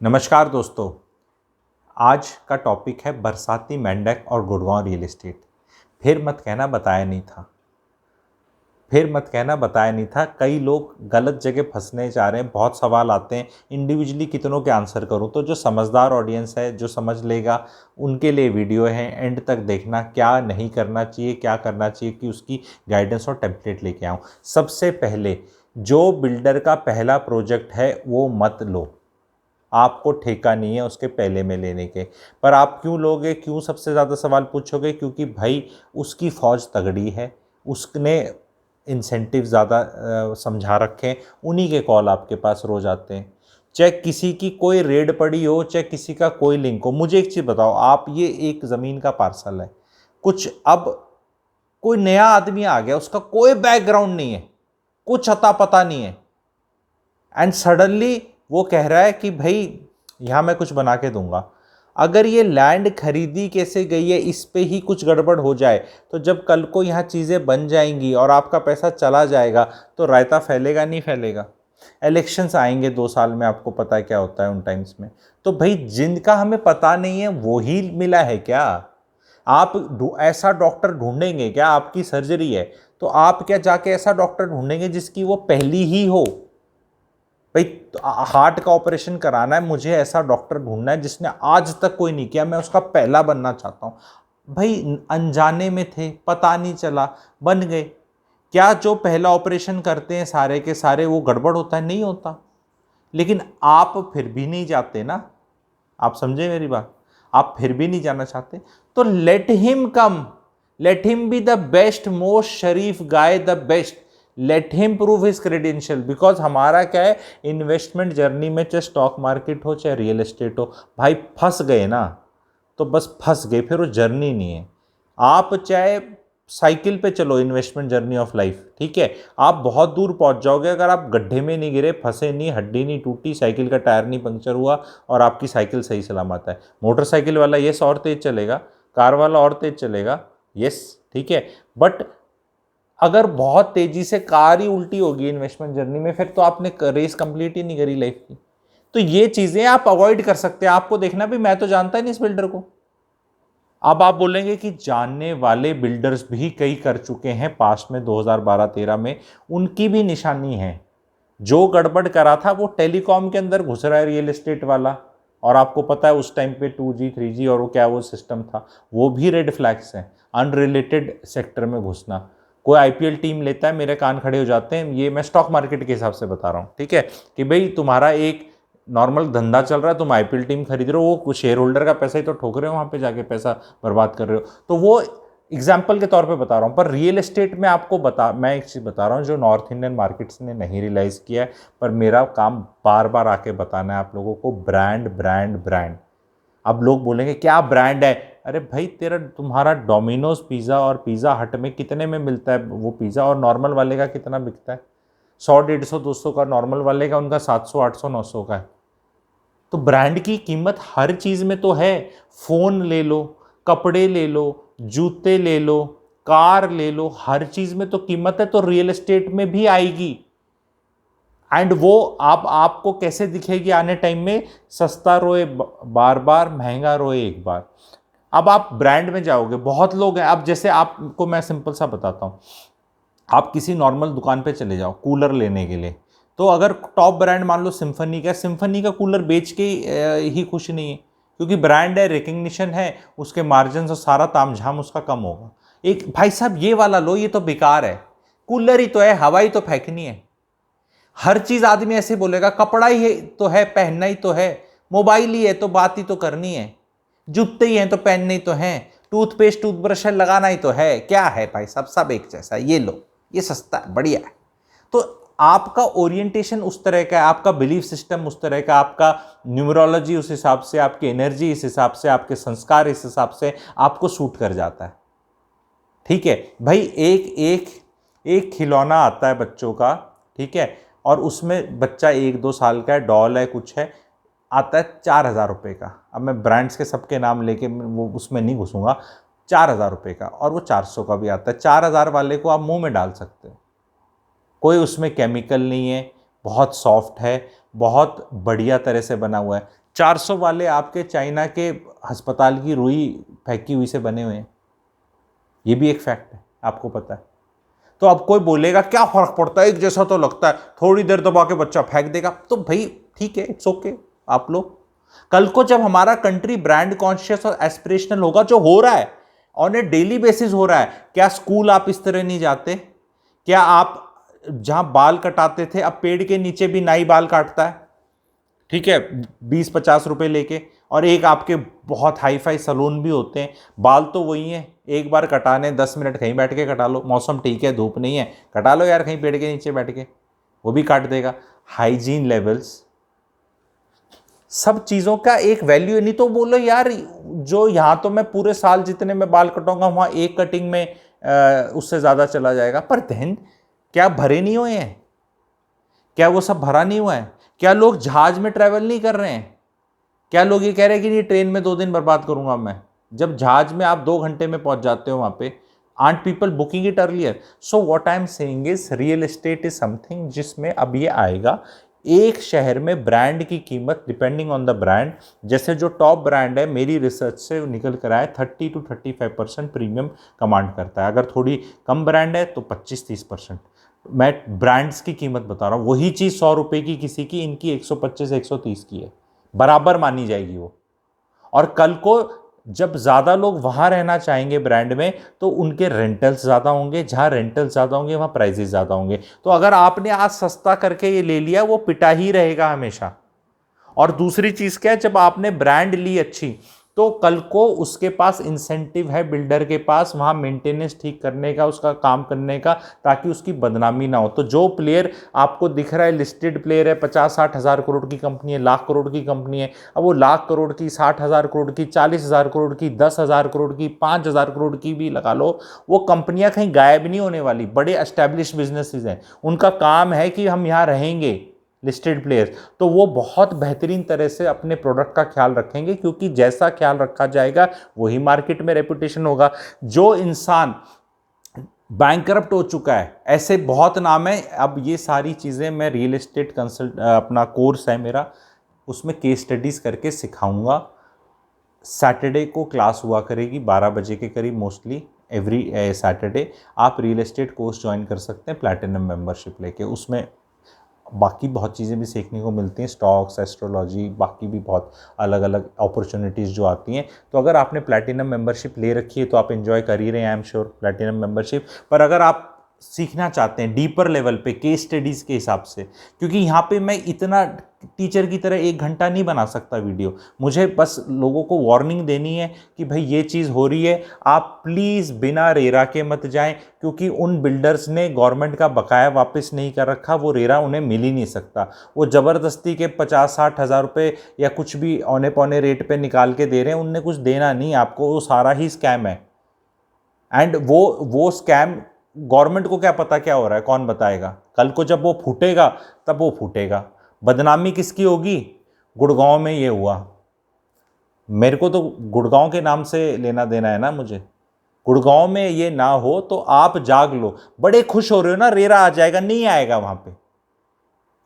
नमस्कार दोस्तों। आज का टॉपिक है बरसाती मेंढक और गुड़गांव रियल एस्टेट। फिर मत कहना बताया नहीं था, फिर मत कहना बताया नहीं था। कई लोग गलत जगह फंसने जा रहे हैं, बहुत सवाल आते हैं, इंडिविजुअली कितनों के आंसर करूं। तो जो समझदार ऑडियंस है, जो समझ लेगा, उनके लिए वीडियो है। एंड तक देखना, क्या नहीं करना चाहिए, क्या करना चाहिए, कि उसकी गाइडेंस और टेम्पलेट लेके आऊँ। सबसे पहले, जो बिल्डर का पहला प्रोजेक्ट है वो मत लो। आपको ठेका नहीं है उसके पहले में लेने के। पर आप क्यों लोगे, क्यों सबसे ज़्यादा सवाल पूछोगे? क्योंकि भाई उसकी फ़ौज तगड़ी है, उसने इंसेंटिव ज़्यादा समझा रखे हैं, उन्हीं के कॉल आपके पास रोज आते हैं। चाहे किसी की कोई रेड पड़ी हो, चाहे किसी का कोई लिंक हो। मुझे एक चीज़ बताओ, आप ये एक ज़मीन का पार्सल है, कुछ अब कोई नया आदमी आ गया, उसका कोई बैकग्राउंड नहीं है, कुछ अता पता नहीं है, एंड सडनली वो कह रहा है कि भाई यहाँ मैं कुछ बना के दूंगा। अगर ये लैंड खरीदी कैसे गई है, इस पे ही कुछ गड़बड़ हो जाए, तो जब कल को यहाँ चीज़ें बन जाएंगी और आपका पैसा चला जाएगा, तो रायता फैलेगा नहीं फैलेगा? इलेक्शंस आएंगे 2 साल में, आपको पता है क्या होता है उन टाइम्स में। तो भाई जिनका हमें पता नहीं है वो ही मिला है क्या? आप ऐसा डॉक्टर ढूंढेंगे क्या? आपकी सर्जरी है तो आप क्या जाके ऐसा डॉक्टर ढूंढेंगे जिसकी वो पहली ही हो? भाई हार्ट का ऑपरेशन कराना है, मुझे ऐसा डॉक्टर ढूंढना है जिसने आज तक कोई नहीं किया, मैं उसका पहला बनना चाहता हूं। भाई अनजाने में थे, पता नहीं चला, बन गए। क्या जो पहला ऑपरेशन करते हैं सारे के सारे वो गड़बड़ होता है? नहीं होता। लेकिन आप फिर भी नहीं जाते ना, आप समझे मेरी बात? आप फिर भी नहीं जाना चाहते, तो let him come, let him be the best, most Sharif guy, the best. Let him prove his credential. Because हमारा क्या है, इन्वेस्टमेंट जर्नी में, चाहे स्टॉक मार्केट हो चाहे रियल एस्टेट हो, भाई फंस गए ना तो बस फंस गए, फिर वो जर्नी नहीं है। आप चाहे साइकिल पे चलो, इन्वेस्टमेंट जर्नी ऑफ लाइफ, ठीक है, आप बहुत दूर पहुंच जाओगे अगर आप गड्ढे में नहीं गिरे, फंसे नहीं, हड्डी नहीं टूटी, साइकिल का टायर नहीं पंक्चर हुआ और आपकी साइकिल सही सलामत है। मोटरसाइकिल वाला यस और तेज चलेगा, कार वाला और तेज चलेगा, यस, ठीक है। बट अगर बहुत तेजी से कार ही उल्टी होगी इन्वेस्टमेंट जर्नी में, फिर तो आपने रेस कंप्लीट ही नहीं करी लाइफ की। तो ये चीजें आप अवॉइड कर सकते हैं। आपको देखना भी, मैं तो जानता ही नहीं इस बिल्डर को। अब आप बोलेंगे कि जानने वाले बिल्डर्स भी कई कर चुके हैं पास्ट में, 2012-13 में, उनकी भी निशानी है। जो गड़बड़ करा था वो टेलीकॉम के अंदर घुस रहा है रियल एस्टेट वाला, और आपको पता है उस टाइम पे 2G 3G और वो क्या वो सिस्टम था, वो भी रेड फ्लैग्स हैं। अनरिलेटेड सेक्टर में घुसना, कोई आईपीएल टीम लेता है, मेरे कान खड़े हो जाते हैं। ये मैं स्टॉक मार्केट के हिसाब से बता रहा हूँ, ठीक है, कि भाई तुम्हारा एक नॉर्मल धंधा चल रहा है, तुम आईपीएल टीम खरीद रहे हो, वो शेयर होल्डर का पैसा ही तो ठोक रहे हो, वहाँ पे जाके पैसा बर्बाद कर रहे हो। तो वो एग्जाम्पल के तौर पे बता रहा हूँ। पर रियल एस्टेट में आपको मैं एक चीज़ बता रहा हूँ जो नॉर्थ इंडियन मार्केट्स ने नहीं रियलाइज़ किया है, पर मेरा काम बार बार आके बताना है आप लोगों को। Brand brand brand. अब लोग बोलेंगे क्या ब्रांड है? अरे भाई तुम्हारा डोमिनोज पिज़्ज़ा और पिज़्ज़ा हट में कितने में मिलता है वो पिज़्ज़ा, और नॉर्मल वाले का कितना बिकता है? 100, 150, 200 का नॉर्मल वाले का, उनका 700, 800, 900 का है। तो ब्रांड की कीमत हर चीज़ में तो है। फ़ोन ले लो, कपड़े ले लो, जूते ले लो, कार ले लो, हर चीज़ में तो कीमत है, तो रियल एस्टेट में भी आएगी। एंड वो आपको कैसे दिखेगी आने टाइम में? सस्ता रोए बार बार, महंगा रोए एक बार। अब आप ब्रांड में जाओगे, बहुत लोग हैं। अब जैसे आपको मैं सिंपल सा बताता हूँ, आप किसी नॉर्मल दुकान पे चले जाओ कूलर लेने के लिए, तो अगर टॉप ब्रांड मान लो सिम्फनी का कूलर बेच के ही खुश नहीं है, क्योंकि ब्रांड है, रिकग्निशन है, उसके मार्जिन और सारा तामझाम उसका कम होगा। एक भाई साहब ये वाला लो, ये तो बेकार है, कूलर ही तो है, हवा ही तो फेंकनी है। हर चीज आदमी ऐसे बोलेगा, कपड़ा ही है तो है, पहनना ही तो है, मोबाइल ही है तो बात ही तो करनी है, जूते ही हैं तो पहनने ही तो हैं, टूथपेस्ट टूथब्रश लगाना ही तो है, क्या है भाई साहब, सब एक जैसा, ये लो, ये सस्ता है, बढ़िया है। तो आपका ओरिएंटेशन उस तरह का है, आपका बिलीफ सिस्टम उस तरह का, आपका न्यूमरोलॉजी उस हिसाब से, आपकी एनर्जी इस हिसाब से, आपके संस्कार इस हिसाब से आपको सूट कर जाता है, ठीक है भाई। एक एक एक खिलौना आता है बच्चों का, ठीक है, और उसमें बच्चा 1-2 साल का है, डॉल है, कुछ है, आता है 4,000 रुपये का। अब मैं ब्रांड्स के सबके नाम लेके वो उसमें नहीं घुसूंगा। 4,000 रुपये का, और वो 400 का भी आता है। 4,000 वाले को आप मुंह में डाल सकते हो, कोई उसमें केमिकल नहीं है, बहुत सॉफ्ट है, बहुत बढ़िया तरह से बना हुआ है। 400 वाले आपके चाइना के अस्पताल की रुई फेंकी हुई से बने हुए हैं, ये भी एक फैक्ट है, आपको पता है। तो अब कोई बोलेगा क्या फर्क पड़ता है, एक जैसा तो लगता है, थोड़ी देर दबा के बच्चा फेंक देगा, तो भाई ठीक है, इट्स ओके। आप लोग कल को जब हमारा कंट्री ब्रांड कॉन्शियस और एस्पिरेशनल होगा, जो हो रहा है ऑन ए डेली बेसिस हो रहा है, क्या स्कूल आप इस तरह नहीं जाते? क्या आप जहां बाल कटाते थे, अब पेड़ के नीचे भी नाई बाल काटता है, ठीक है, 20-50 रुपए लेके, और एक आपके बहुत हाई फाई सलून भी होते हैं, बाल तो वही है, एक बार कटाने 10 मिनट कहीं बैठ के कटा लो, मौसम ठीक है, धूप नहीं है, कटा लो यार कहीं पेड़ के नीचे बैठ के, वो भी काट देगा। हाइजीन लेवल्स, सब चीज़ों का एक वैल्यू है। नहीं तो बोलो यार जो यहाँ तो मैं पूरे साल जितने में बाल कटाऊंगा वहाँ एक कटिंग में उससे ज़्यादा चला जाएगा, पर देन क्या भरे नहीं हुए हैं? क्या वो सब भरा नहीं हुआ है? क्या लोग जहाज में ट्रैवल नहीं कर रहे हैं? क्या लोग ये कह रहे हैं कि नहीं ट्रेन में 2 दिन बर्बाद करूंगा मैं? जब जहाज में आप 2 घंटे में पहुंच जाते हो वहां पे, aren't people booking it earlier? So what I am saying is real estate is something जिसमें अब ये आएगा। एक शहर में ब्रांड की कीमत डिपेंडिंग ऑन द ब्रांड, जैसे जो टॉप ब्रांड है मेरी रिसर्च से निकल कर आए 30 to 35% प्रीमियम कमांड करता है। अगर थोड़ी कम ब्रांड है तो 25-30%। मैं ब्रांड्स की कीमत बता रहा हूँ, वही चीज़ 100 रुपये की किसी की, इनकी 125-130 की है, बराबर मानी जाएगी वो। और कल को जब ज़्यादा लोग वहाँ रहना चाहेंगे ब्रांड में, तो उनके रेंटल्स ज़्यादा होंगे, जहाँ रेंटल्स ज़्यादा होंगे वहाँ प्राइसेस ज़्यादा होंगे। तो अगर आपने आज सस्ता करके ये ले लिया, वो पिटा ही रहेगा हमेशा। और दूसरी चीज़ क्या है, जब आपने ब्रांड ली अच्छी, तो कल को उसके पास इंसेंटिव है बिल्डर के पास वहाँ मेंटेनेंस ठीक करने का, उसका काम करने का, ताकि उसकी बदनामी ना हो। तो जो प्लेयर आपको दिख रहा है लिस्टेड प्लेयर है, 50-60 हज़ार करोड़ की कंपनी है, लाख करोड़ की कंपनी है, अब वो लाख करोड़ की, 60 हज़ार करोड़ की, 40 हज़ार करोड़ की, 10 हज़ार करोड़ की, 5 हज़ार करोड़ की भी लगा लो, वो कंपनियां कहीं गायब नहीं होने वाली। बड़े एस्टैब्लिश बिजनेसेस हैं, उनका काम है कि हम यहाँ रहेंगे, लिस्टेड प्लेयर्स, तो वो बहुत बेहतरीन तरह से अपने प्रोडक्ट का ख्याल रखेंगे, क्योंकि जैसा ख्याल रखा जाएगा वही मार्केट में रेपुटेशन होगा। जो इंसान बैंकरप्ट हो चुका है, ऐसे बहुत नाम है। अब ये सारी चीज़ें मैं रियल एस्टेट कंसल्ट अपना कोर्स है मेरा, उसमें केस स्टडीज़ करके सिखाऊंगा। सैटरडे को क्लास हुआ करेगी 12 बजे के करीब, मोस्टली एवरी सैटरडे। आप रियल एस्टेट कोर्स ज्वाइन कर सकते हैं प्लैटिनम मेंबरशिप लेके, उसमें बाकी बहुत चीज़ें भी सीखने को मिलती हैं, स्टॉक्स, एस्ट्रोलॉजी, बाकी भी बहुत अलग अलग अपॉर्चुनिटीज़ जो आती हैं। तो अगर आपने प्लैटिनम मेंबरशिप ले रखी है तो आप एंजॉय कर ही रहे हैं, I am sure, platinum membership. पर अगर आप सीखना चाहते हैं डीपर लेवल पे केस स्टडीज़ के हिसाब से, क्योंकि यहाँ पे मैं इतना टीचर की तरह 1 घंटा नहीं बना सकता वीडियो, मुझे बस लोगों को वार्निंग देनी है कि भाई ये चीज़ हो रही है, आप प्लीज़ बिना रेरा के मत जाएं, क्योंकि उन बिल्डर्स ने गवर्नमेंट का बकाया वापस नहीं कर रखा, वो रेरा उन्हें मिल ही नहीं सकता। वो ज़बरदस्ती के 50-60 हज़ार रुपये या कुछ भी औने पौने रेट पे निकाल के दे रहे हैं, उनने कुछ देना नहीं आपको, वो सारा ही स्कैम है। एंड वो स्कैम गवर्नमेंट को क्या पता क्या हो रहा है, कौन बताएगा? कल को जब वो फूटेगा तब वो फूटेगा। बदनामी किसकी होगी? गुड़गांव में ये हुआ, मेरे को तो गुड़गांव के नाम से लेना देना है ना मुझे। गुड़गांव में ये ना हो तो आप जाग लो। बड़े खुश हो रहे हो ना रेरा आ जाएगा, नहीं आएगा वहां पे।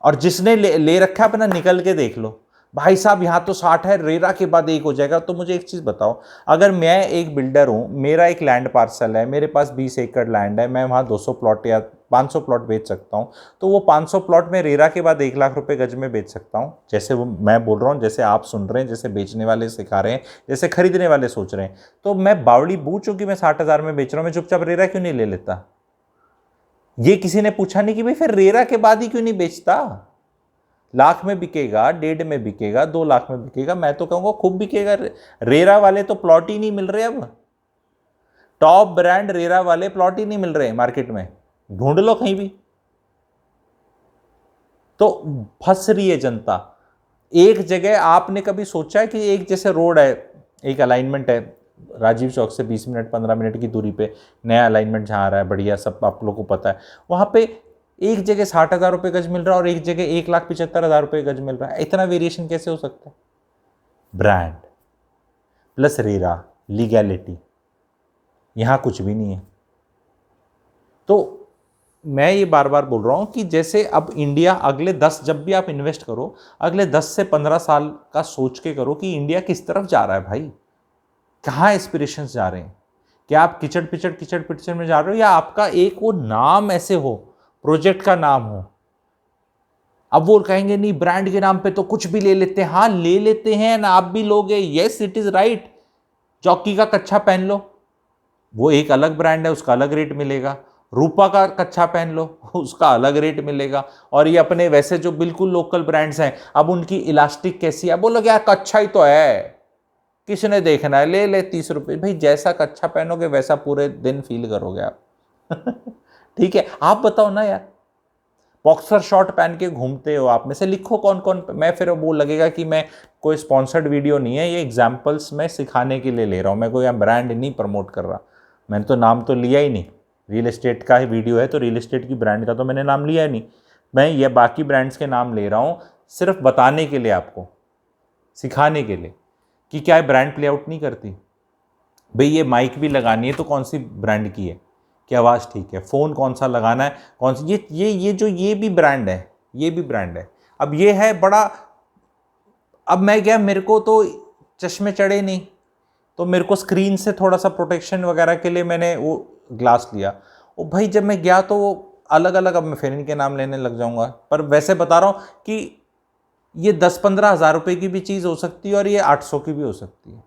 और जिसने ले रखा है अपना निकल के देख लो, भाई साहब यहाँ तो 60 है, रेरा के बाद 1 हो जाएगा। तो मुझे एक चीज़ बताओ, अगर मैं एक बिल्डर हूँ, मेरा एक लैंड पार्सल है, मेरे पास 20 एकड़ लैंड है, मैं वहाँ 200 प्लॉट या 500 प्लॉट बेच सकता हूँ, तो वो 500 प्लॉट में रेरा के बाद 1 लाख रुपए गज में बेच सकता हूँ। जैसे वो मैं बोल रहा हूँ, जैसे आप सुन रहे हैं, जैसे बेचने वाले सिखा रहे हैं, जैसे खरीदने वाले सोच रहे हैं, तो मैं बावड़ी बूझ चूंकि मैं 60 हज़ार में बेच रहा हूँ, मैं चुपचाप रेरा क्यों नहीं ले लेता? ये किसी ने पूछा नहीं कि भाई फिर रेरा के बाद ही क्यों नहीं बेचता? लाख में बिकेगा, 1.5 में बिकेगा, 2 लाख में बिकेगा, मैं तो कहूंगा खूब बिकेगा। रेरा वाले तो प्लॉट ही नहीं मिल रहे, अब टॉप ब्रांड रेरा वाले प्लॉट ही नहीं मिल रहे मार्केट में, ढूंढ लो कहीं भी। तो फंस रही है जनता। एक जगह आपने कभी सोचा है कि एक जैसे रोड है, एक अलाइनमेंट है, राजीव चौक से 20 मिनट 15 मिनट की दूरी पे नया अलाइनमेंट जहाँ आ रहा है, बढ़िया, सब आप लोगों को पता है, वहाँ पे एक जगह 60 हज़ार रुपये गज मिल रहा है और एक जगह 1,75,000 रुपये गज मिल रहा है। इतना वेरिएशन कैसे हो सकता है? ब्रांड प्लस रेरा, लीगैलिटी, यहाँ कुछ भी नहीं है। तो मैं ये बार बार बोल रहा हूँ कि जैसे अब इंडिया अगले 10, जब भी आप इन्वेस्ट करो अगले 10 से 15 साल का सोच के करो कि इंडिया किस तरफ जा रहा है भाई, कहाँ एस्पिरेशंस जा रहे हैं। क्या आप किचड़ पिचड़ में जा रहे हो, या आपका एक वो नाम ऐसे हो, प्रोजेक्ट का नाम हो। अब वो कहेंगे नहीं ब्रांड के नाम पे तो कुछ भी ले लेते हैं। हाँ ले लेते हैं ना, आप भी लोगे, यस इट इज राइट। चौकी का कच्छा पहन लो, वो एक अलग ब्रांड है, उसका अलग रेट मिलेगा। रूपा का कच्छा पहन लो, उसका अलग रेट मिलेगा। और ये अपने वैसे जो बिल्कुल लोकल ब्रांड्स हैं, अब उनकी इलास्टिक कैसी है, बोलोगे यार कच्छा ही तो है, किसने देखना है, ले ले 30 रुपये। भाई जैसा कच्छा पहनोगे वैसा पूरे दिन फील करोगे आप। ठीक है, आप बताओ ना यार, बॉक्सर शॉर्ट पहन के घूमते हो, आप में से लिखो कौन कौन। मैं फिर वो लगेगा कि मैं कोई स्पॉन्सर्ड वीडियो नहीं है, ये एग्जाम्पल्स मैं सिखाने के लिए ले रहा हूँ, मैं कोई ब्रांड नहीं प्रमोट कर रहा। मैंने तो नाम तो लिया ही नहीं, रियल एस्टेट का ही वीडियो है तो रियल एस्टेट की ब्रांड का तो मैंने नाम लिया ही नहीं। मैं ये बाकी ब्रांड्स के नाम ले रहा हूँ सिर्फ बताने के लिए, आपको सिखाने के लिए कि क्या ब्रांड प्ले आउट नहीं करती। भाई ये माइक भी लगानी है तो कौन सी ब्रांड की है कि आवाज़ ठीक है, फ़ोन कौन सा लगाना है, कौन सी, ये भी ब्रांड है, ये भी ब्रांड है। अब ये है बड़ा, अब मैं क्या, मेरे को तो चश्मे चढ़े नहीं, तो मेरे को स्क्रीन से थोड़ा सा प्रोटेक्शन वगैरह के लिए मैंने वो ग्लास लिया। और भाई जब मैं गया तो वो अलग अलग, अब मैं फिर इनके नाम लेने लग जाऊंगा, पर वैसे बता रहा हूँ कि ये 10-15 हज़ार रुपये की भी चीज़ हो सकती है और ये 800 की भी हो सकती है।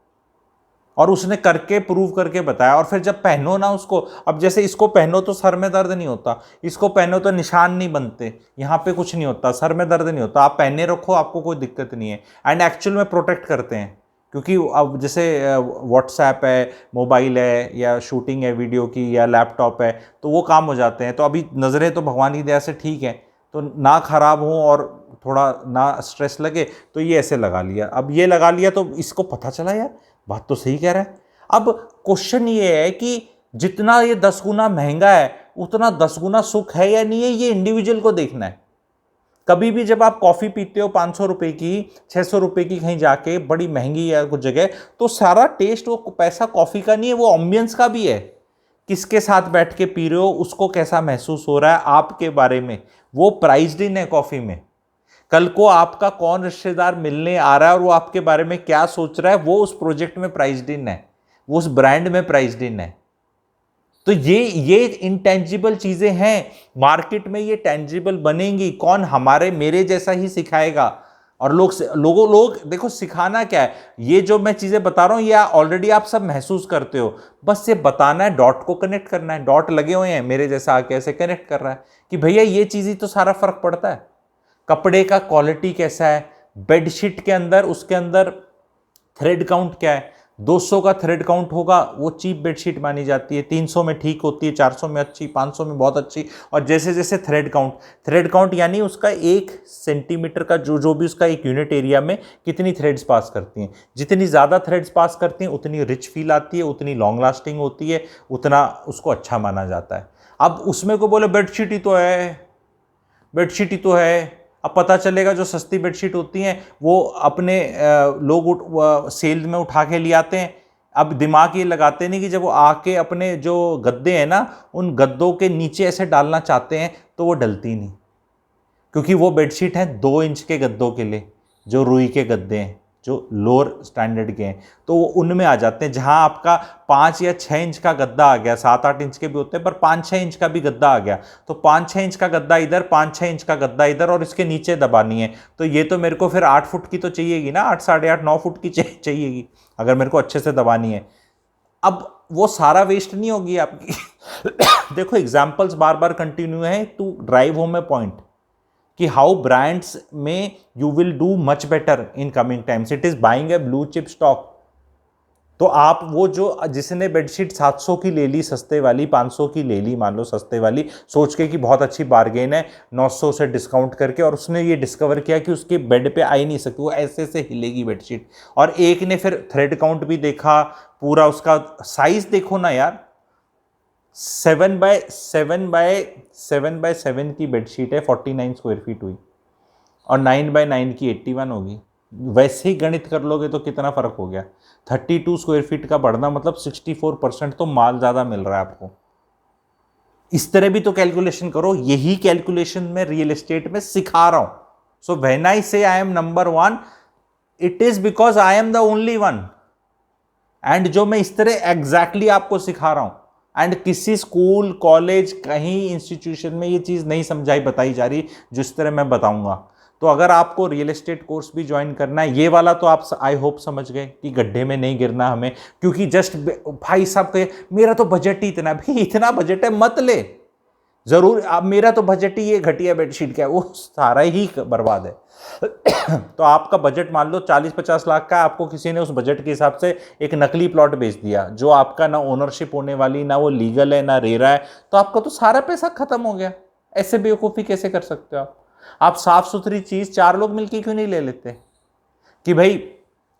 और उसने करके प्रूव करके बताया। और फिर जब पहनो ना उसको, अब जैसे इसको पहनो तो सर में दर्द नहीं होता, इसको पहनो तो निशान नहीं बनते, यहाँ पे कुछ नहीं होता, सर में दर्द नहीं होता, आप पहने रखो आपको कोई दिक्कत नहीं है। एंड एक्चुअल में प्रोटेक्ट करते हैं, क्योंकि अब जैसे व्हाट्सएप है, मोबाइल है, या शूटिंग है वीडियो की, या लैपटॉप है, तो वो काम हो जाते हैं। तो अभी नज़रें तो भगवान की दया से ठीक है, तो ना ख़राब हो और थोड़ा ना स्ट्रेस लगे, तो ये ऐसे लगा लिया। अब ये लगा लिया तो इसको पता चला यार बात तो सही कह रहा है। अब क्वेश्चन ये है कि जितना ये 10 गुना महंगा है उतना 10 गुना सुख है या नहीं है, ये इंडिविजुअल को देखना है। कभी भी जब आप कॉफ़ी पीते हो 500 रुपये की, 600 रुपये की कहीं जाके बड़ी महंगी या कुछ जगह, तो सारा टेस्ट वो पैसा कॉफ़ी का नहीं है, वो एम्बियंस का भी है। किसके साथ बैठ के पी रहे हो, उसको कैसा महसूस हो रहा है आपके बारे में, वो प्राइज्ड इन है कॉफ़ी में। कल को आपका कौन रिश्तेदार मिलने आ रहा है और वो आपके बारे में क्या सोच रहा है, वो उस प्रोजेक्ट में प्राइज्ड इन है, वो उस ब्रांड में प्राइज्ड इन है। तो ये इनटेंजिबल चीजें हैं, मार्केट में ये टेंजिबल बनेंगी। कौन, हमारे मेरे जैसा ही सिखाएगा। और लोग देखो सिखाना क्या है, ये जो मैं चीजें बता रहा हूं ये ऑलरेडी आप सब महसूस करते हो, बस ये बताना है, डॉट को कनेक्ट करना है। डॉट लगे हुए हैं, मेरे जैसा आके ऐसे कनेक्ट कर रहा है कि भैया ये चीज ही तो सारा फर्क पड़ता है। कपड़े का क्वालिटी कैसा है, बेडशीट के अंदर, उसके अंदर थ्रेड काउंट क्या है। 200 का थ्रेड काउंट होगा वो चीप बेडशीट मानी जाती है, 300 में ठीक होती है, 400 में अच्छी, 500 में बहुत अच्छी। और जैसे जैसे थ्रेड काउंट यानी उसका 1 सेंटीमीटर का जो भी उसका एक यूनिट एरिया में कितनी थ्रेड्स पास करती हैं। जितनी ज़्यादा थ्रेड्स पास करती हैं उतनी रिच फील आती है, उतनी लॉन्ग लास्टिंग होती है, उतना उसको अच्छा माना जाता है। अब उसमें को बोले बेडशीट ही तो है, बेडशीट ही तो है। अब पता चलेगा जो सस्ती बेडशीट होती हैं वो अपने लोग सेल में उठा के ले आते हैं। अब दिमाग ये लगाते नहीं कि जब वो आके अपने जो गद्दे हैं ना, उन गद्दों के नीचे ऐसे डालना चाहते हैं तो वो डलती नहीं, क्योंकि वो बेडशीट है 2 इंच के गद्दों के लिए, जो रुई के गद्दे हैं, जो लोअर स्टैंडर्ड के हैं, तो वो उनमें आ जाते हैं। जहां आपका 5 या 6 इंच का गद्दा आ गया, 7-8 इंच के भी होते हैं, पर 5-6 इंच का भी गद्दा आ गया, तो 5-6 इंच का गद्दा इधर, 5-6 इंच का गद्दा इधर, और इसके नीचे दबानी है। तो ये तो मेरे को फिर 8 फुट की तो चाहिएगी ना, 8, 8.5, 9 फुट की चाहिएगी अगर मेरे को अच्छे से दबानी है। अब वो सारा वेस्ट नहीं होगी आपकी। देखो एग्जाम्पल्स बार बार कंटिन्यू है to drive home a point कि हाउ ब्रांड्स में you will do much better in coming times. It is buying a blue chip stock. तो आप वो जो जिसने बेडशीट 700 की ले ली सस्ते वाली, 500 की ले ली मान लो सस्ते वाली, सोच के कि बहुत अच्छी बार्गेन है, 900 से डिस्काउंट करके, और उसने ये डिस्कवर किया कि उसके बेड पे आ ही नहीं सकती, वो ऐसे से हिलेगी बेडशीट। और एक ने फिर थ्रेड काउंट भी देखा, पूरा उसका साइज देखो ना यार, 7x7 की बेडशीट है, 49 स्क्वायर फीट हुई, और 9x9 की 81 होगी। वैसे ही गणित कर लोगे तो कितना फर्क हो गया। 32 स्क्वायर फीट का बढ़ना मतलब 64% तो माल ज़्यादा मिल रहा है आपको। इस तरह भी तो कैलकुलेशन करो। यही कैलकुलेशन मैं रियल एस्टेट में सिखा रहा हूं। सो व्हेन आई से I am number one, it is because I am the only one. And जो मैं इस तरह एग्जैक्टली आपको सिखा रहा हूं, एंड किसी स्कूल कॉलेज कहीं इंस्टीट्यूशन में ये चीज नहीं समझाई बताई जा रही जिस तरह मैं बताऊंगा। तो अगर आपको रियल एस्टेट कोर्स भी ज्वाइन करना है, ये वाला तो आप आई होप समझ गए कि गड्ढे में नहीं गिरना हमें, क्योंकि जस्ट भाई साहब कहे मेरा तो बजट ही इतना है। भाई इतना बजट है मत ले, जरूर अब मेरा तो बजट ही ये घटिया बेडशीट का है, वो सारा ही बर्बाद है। तो आपका बजट मान लो 40-50 लाख का, आपको किसी ने उस बजट के हिसाब से एक नकली प्लॉट बेच दिया जो आपका ना ओनरशिप होने वाली, ना वो लीगल है, ना रेरा है, तो आपका तो सारा पैसा खत्म हो गया। ऐसे बेवकूफ़ी कैसे कर सकते हो आप साफ सुथरी चीज़ 4 लोग मिलके क्यों नहीं ले लेते कि भाई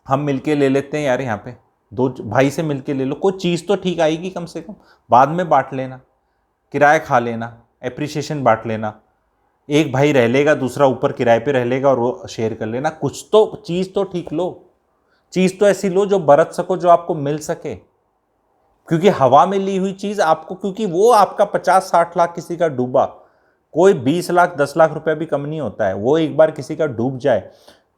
हम मिलके ले लेते हैं यार, यहाँ पे 2 भाई से मिलके ले लो, कोई चीज़ तो ठीक आएगी कम से कम, बाद में बांट लेना, किराया खा लेना, एप्रिसिएशन बांट लेना, एक भाई रह लेगा दूसरा ऊपर किराए पे रह लेगा और वो शेयर कर लेना। कुछ तो चीज़ तो ठीक लो, चीज़ तो ऐसी लो जो बरत सको, जो आपको मिल सके। क्योंकि हवा में ली हुई चीज़ आपको, क्योंकि वो आपका 50-60 लाख किसी का डूबा, कोई 20 लाख 10 लाख रुपए भी कम नहीं होता है। वो एक बार किसी का डूब जाए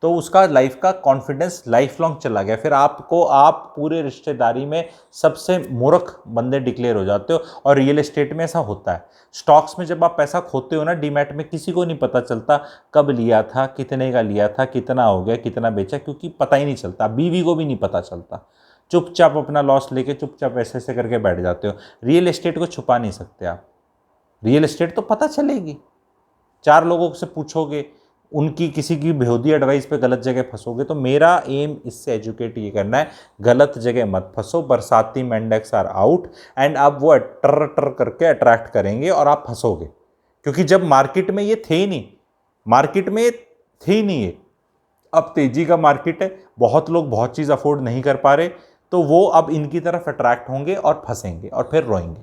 तो उसका लाइफ का कॉन्फिडेंस लाइफ लॉन्ग चला गया। फिर आपको, आप पूरे रिश्तेदारी में सबसे मूर्ख बंदे डिक्लेयर हो जाते हो। और रियल एस्टेट में ऐसा होता है। स्टॉक्स में जब आप पैसा खोते हो ना डीमैट में, किसी को नहीं पता चलता कब लिया था, कितने का लिया था, कितना हो गया, कितना बेचा, क्योंकि पता ही नहीं चलता। बीवी को भी नहीं पता चलता। चुपचाप अपना लॉस लेके चुपचाप ऐसे ऐसे करके बैठ जाते हो। रियल एस्टेट को छुपा नहीं सकते आप। रियल एस्टेट तो पता चलेगी, 4 लोगों से पूछोगे, उनकी किसी की बेहूदी एडवाइस पे गलत जगह फंसोगे। तो मेरा एम इससे एजुकेट ये करना है, गलत जगह मत फंसो। बरसाती मेंढक्स आर आउट, एंड अब वो टर टर करके अट्रैक्ट करेंगे और आप फंसोगे। क्योंकि जब मार्केट में ये थे ही नहीं, मार्केट में थे ही नहीं ये, अब तेजी का मार्केट है, बहुत लोग बहुत चीज़ अफोर्ड नहीं कर पा रहे, तो वो अब इनकी तरफ अट्रैक्ट होंगे और फंसेंगे और फिर रोएंगे।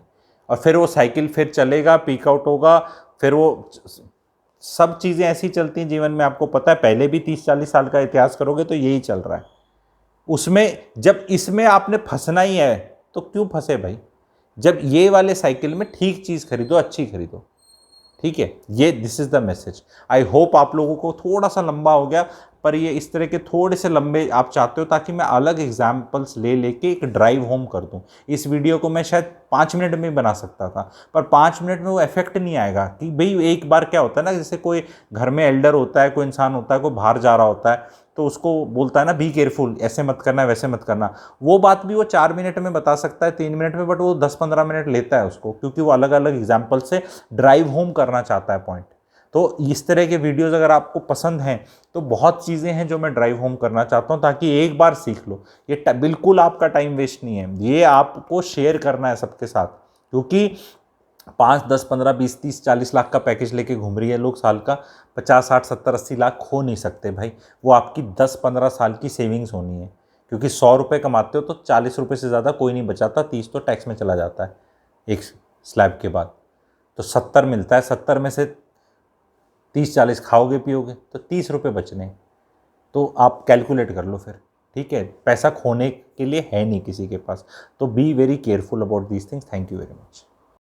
और फिर वो साइकिल फिर चलेगा, पीक आउट होगा, फिर वो सब चीज़ें ऐसी चलती हैं जीवन में। आपको पता है, पहले भी 30-40 साल का इतिहास करोगे तो यही चल रहा है। उसमें जब इसमें आपने फंसना ही है तो क्यों फंसे भाई। जब ये वाले साइकिल में ठीक चीज़ खरीदो, अच्छी खरीदो, ठीक है। ये this is the message. I hope आप लोगों को थोड़ा सा लंबा हो गया, पर ये इस तरह के थोड़े से लंबे आप चाहते हो ताकि मैं अलग एग्जाम्पल्स ले लेके एक ड्राइव होम कर दूं। इस वीडियो को मैं शायद 5 मिनट में बना सकता था, पर 5 मिनट में वो इफेक्ट नहीं आएगा। कि भाई एक बार क्या होता है ना, जैसे कोई घर में एल्डर होता है, कोई इंसान होता है, कोई बाहर जा रहा होता है, तो उसको बोलता है ना बी केयरफुल, ऐसे मत करना वैसे मत करना। वो बात भी वो 4 मिनट में बता सकता है, 3 मिनट में, बट वो 10-15 मिनट लेता है उसको, क्योंकि वो अलग अलग एग्जाम्पल से ड्राइव होम करना चाहता है पॉइंट। तो इस तरह के वीडियोस अगर आपको पसंद हैं तो बहुत चीज़ें हैं जो मैं ड्राइव होम करना चाहता हूं, ताकि एक बार सीख लो। ये बिल्कुल आपका टाइम वेस्ट नहीं है, ये आपको शेयर करना है सबके साथ। क्योंकि 5, 10, 15, 20, 30, 40 लाख का पैकेज लेके घूम रही है लोग साल का, 50, 60, 70, 80 लाख खो नहीं सकते भाई। वो आपकी 10-15 साल की सेविंग्स होनी है। क्योंकि 100 रुपये कमाते हो तो 40 रुपये से ज़्यादा कोई नहीं बचाता, 30 तो टैक्स में चला जाता है एक स्लैब के बाद। तो 70 मिलता है, 70 में से 30-40 खाओगे पियोगे तो 30 रुपये बचने। तो आप कैलकुलेट कर लो फिर, ठीक है। पैसा खोने के लिए है नहीं किसी के पास। तो be very careful about these things. Thank you very much.